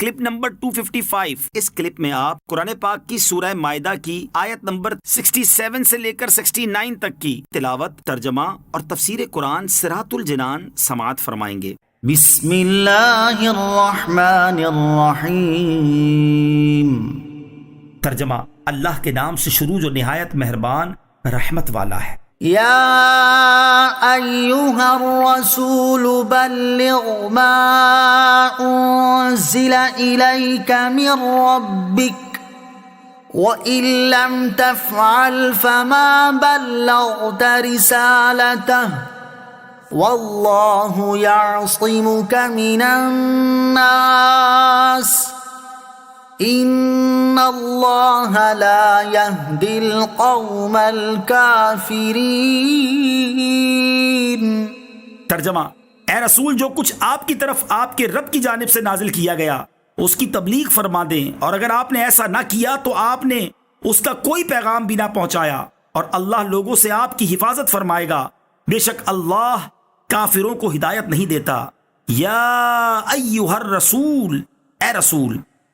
Clip number 255۔ اس clip میں آپ قرآن پاک کی سورہ مائدہ کی آیت نمبر 67 سے لے کر 69 تک کی تلاوت، ترجمہ اور تفسیر قرآن صراط الجنان سماعت فرمائیں گے۔ بسم اللہ الرحمن الرحیم۔ ترجمہ: اللہ کے نام سے شروع جو نہایت مہربان رحمت والا ہے۔ یا ایہا الرسول بلغ ما انزل الیک من ربک وَإِن لَّمْ تَفْعَلْ فَمَا بَلَّغْتَ رِسَالَتَهُ وَاللَّهُ يَعْصِمُكَ مِنَ النَّاسِ إِنَّ اللَّهَ لَا يَهْدِي الْقَوْمَ الْكَافِرِينَ۔ ترجمہ: اے رسول، جو کچھ آپ کی طرف آپ کے رب کی جانب سے نازل کیا گیا اس کی تبلیغ فرما دیں، اور اگر آپ نے ایسا نہ کیا تو آپ نے اس کا کوئی پیغام بھی نہ پہنچایا، اور اللہ لوگوں سے آپ کی حفاظت فرمائے گا، بے شک اللہ کافروں کو ہدایت نہیں دیتا۔ یا ایھا الرسول، اے رسول۔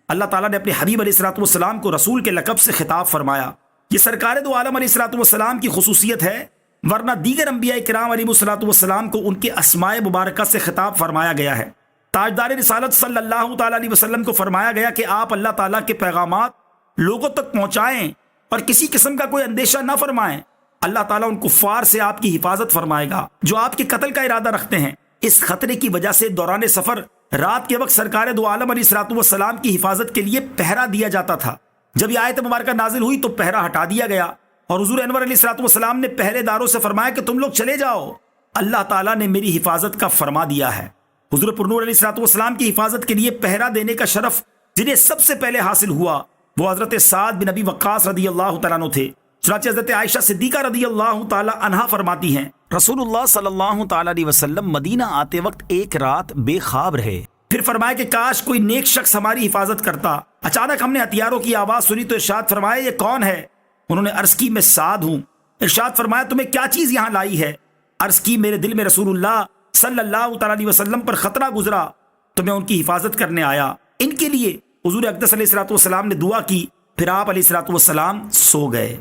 اللہ تعالیٰ نے اپنے حبیب علیہ الصلوۃ والسلام کو رسول کے لقب سے خطاب فرمایا۔ یہ سرکار دو عالم علیہ الصلوۃ والسلام کی خصوصیت ہے، ورنہ دیگر انبیاء کرام علیہ الصلوۃ والسلام کو ان کے اسماء مبارکہ سے خطاب فرمایا گیا ہے۔ تاجدار رسالت صلی اللہ تعالیٰ علیہ وسلم کو فرمایا گیا کہ آپ اللہ تعالیٰ کے پیغامات لوگوں تک پہنچائیں اور کسی قسم کا کوئی اندیشہ نہ فرمائیں۔ اللہ تعالیٰ ان کفار سے آپ کی حفاظت فرمائے گا جو آپ کے قتل کا ارادہ رکھتے ہیں۔ اس خطرے کی وجہ سے دوران سفر رات کے وقت سرکار دو عالم علیہ الصلوۃ والسلام کی حفاظت کے لیے پہرا دیا جاتا تھا۔ جب یہ آیت مبارکہ نازل ہوئی تو پہرا ہٹا دیا گیا، اور حضور انور علیہ الصلوۃ والسلام نے پہرے داروں سے فرمایا کہ تم لوگ چلے جاؤ، اللہ تعالیٰ نے میری حفاظت کا فرما دیا ہے۔ حضور پرنور علیہ الصلوۃ والسلام کی حفاظت کے لیے پہرا دینے کا شرف جنہیں سب سے پہلے حاصل ہوا وہ حضرت سعد بن ابی وقاص رضی اللہ تعالیٰ عنہ تھے۔ چنانچہ حضرت عائشہ صدیقہ رضی اللہ تعالیٰ عنہا فرماتی ہیں، رسول اللہ صلی اللہ تعالیٰ علیہ وسلم مدینہ آتے وقت ایک رات بے خواب رہے، پھر فرمایا کہ کاش کوئی نیک شخص ہماری حفاظت کرتا۔ اچانک ہم نے ہتھیاروں کی آواز سنی تو ارشاد فرمایا یہ کون ہے؟ انہوں نے عرض کی میں سعد ہوں۔ ارشاد فرمایا تمہیں کیا چیز یہاں لائی ہے؟ عرض کی میرے دل میں رسول اللہ صلی اللہ تعالیٰ علیہ وسلم پر خطرہ گزرا تو میں ان کی حفاظت کرنے آیا۔ ان کے لیے حضور اقدس علیہ الصلوۃ والسلام نے دعا کی، پھر آپ علیہ الصلوۃ والسلام سو گئے۔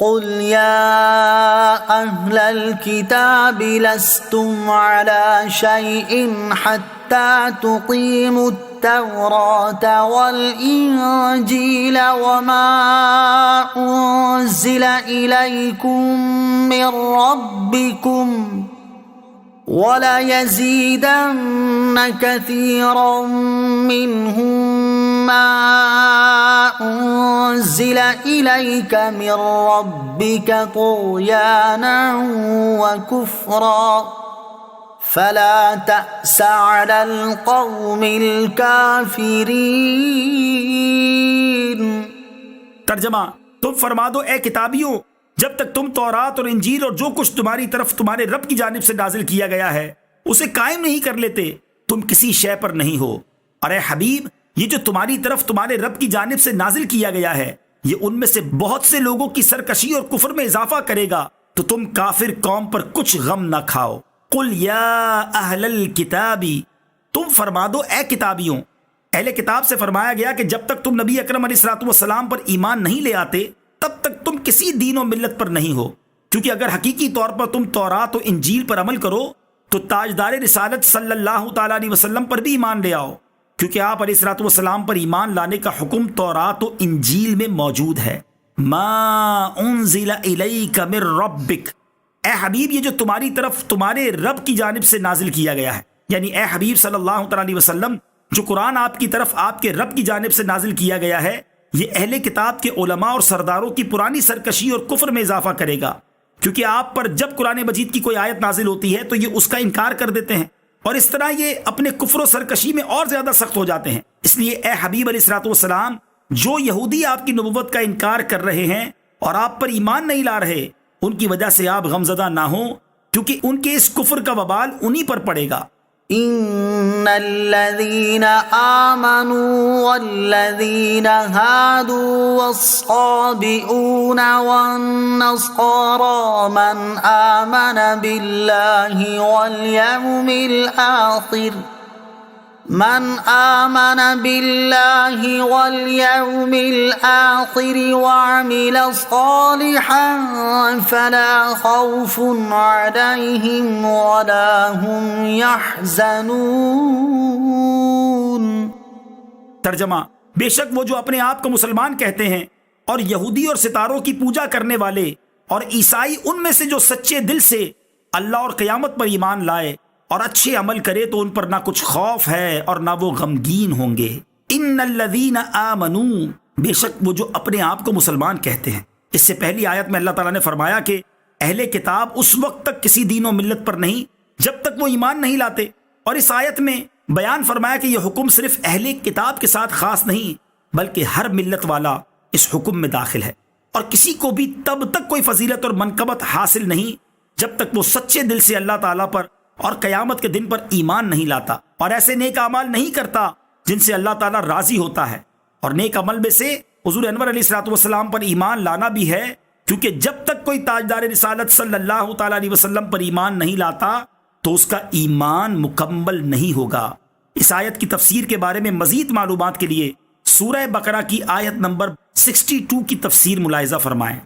قل یا اہل الکتاب لستم علی شیء حتی تقیموا التوراۃ والانجیل وما انزل الیکم من ربکم وَلَيَزِيدَنَّ كَثِيرًا مِّنْهُم مَّا أُنزِلَ إِلَيْكَ مِن رَّبِّكَ طُغْيَانًا وَكُفْرًا فَلَا تَأْسَ عَلَى الْقَوْمِ الْكَافِرِينَ۔ ترجمہ: تم فرما دو اے کتابیوں، جب تک تم تورات اور انجیل اور جو کچھ تمہاری طرف تمہارے رب کی جانب سے نازل کیا گیا ہے اسے قائم نہیں کر لیتے تم کسی شے پر نہیں ہو۔ اور اے حبیب، یہ جو تمہاری طرف تمہارے رب کی جانب سے نازل کیا گیا ہے یہ ان میں سے بہت سے لوگوں کی سرکشی اور کفر میں اضافہ کرے گا، تو تم کافر قوم پر کچھ غم نہ کھاؤ۔ قل یا اہل الکتاب، تم فرما دو اے کتابیوں۔ اہل کتاب سے فرمایا گیا کہ جب تک تم نبی اکرم علیہ الصلوۃ والسلام پر ایمان نہیں لے آتے تب تک تم کسی دین و ملت پر نہیں ہو، کیونکہ اگر حقیقی طور پر تم تورات و انجیل پر عمل کرو تو تاجدار رسالت صلی اللہ تعالیٰ علیہ وسلم پر بھی ایمان لے آؤ، کیونکہ آپ علیہ الصلوۃ والسلام پر ایمان لانے کا حکم تورات و انجیل میں موجود ہے۔ ما انزل الیک من ربک، اے حبیب یہ جو تمہاری طرف تمہارے رب کی جانب سے نازل کیا گیا ہے، یعنی اے حبیب صلی اللہ تعالیٰ علیہ وسلم جو قرآن آپ کی طرف آپ کے رب کی جانب سے نازل کیا گیا ہے یہ اہل کتاب کے علماء اور سرداروں کی پرانی سرکشی اور کفر میں اضافہ کرے گا، کیونکہ آپ پر جب قرآن مجید کی کوئی آیت نازل ہوتی ہے تو یہ اس کا انکار کر دیتے ہیں، اور اس طرح یہ اپنے کفر و سرکشی میں اور زیادہ سخت ہو جاتے ہیں۔ اس لیے اے حبیب علیہ الصلوۃ والسلام، جو یہودی آپ کی نبوت کا انکار کر رہے ہیں اور آپ پر ایمان نہیں لا رہے ان کی وجہ سے آپ غمزدہ نہ ہوں، کیونکہ ان کے اس کفر کا وبال انہی پر پڑے گا۔ ان الذين آمنوا والذين هادوا والصابئون والنصارى من آمن بالله واليوم الآخر من آمن بالله واليوم الآخر وعمل صالحا فلا خوف عليهم ولا هم يحزنون۔ ترجمہ: بے شک وہ جو اپنے آپ کو مسلمان کہتے ہیں اور یہودی اور ستاروں کی پوجا کرنے والے اور عیسائی ان میں سے جو سچے دل سے اللہ اور قیامت پر ایمان لائے اور اچھے عمل کرے تو ان پر نہ کچھ خوف ہے اور نہ وہ غمگین ہوں گے۔ ان الذین آمنوا، بے شک وہ جو اپنے آپ کو مسلمان کہتے ہیں۔ اس سے پہلی آیت میں اللہ تعالیٰ نے فرمایا کہ اہل کتاب اس وقت تک کسی دین و ملت پر نہیں جب تک وہ ایمان نہیں لاتے، اور اس آیت میں بیان فرمایا کہ یہ حکم صرف اہل کتاب کے ساتھ خاص نہیں بلکہ ہر ملت والا اس حکم میں داخل ہے، اور کسی کو بھی تب تک کوئی فضیلت اور منقبت حاصل نہیں جب تک وہ سچے دل سے اللہ تعالیٰ پر اور قیامت کے دن پر ایمان نہیں لاتا اور ایسے نیک اعمال نہیں کرتا جن سے اللہ تعالیٰ راضی ہوتا ہے۔ اور نیک عمل میں سے حضور انور علیہ الصلوۃ والسلام پر ایمان لانا بھی ہے، کیونکہ جب تک کوئی تاجدار رسالت صلی اللہ تعالیٰ علیہ وسلم پر ایمان نہیں لاتا تو اس کا ایمان مکمل نہیں ہوگا۔ اس آیت کی تفسیر کے بارے میں مزید معلومات کے لیے سورہ بقرہ کی آیت نمبر 62 کی تفسیر ملاحظہ فرمائیں۔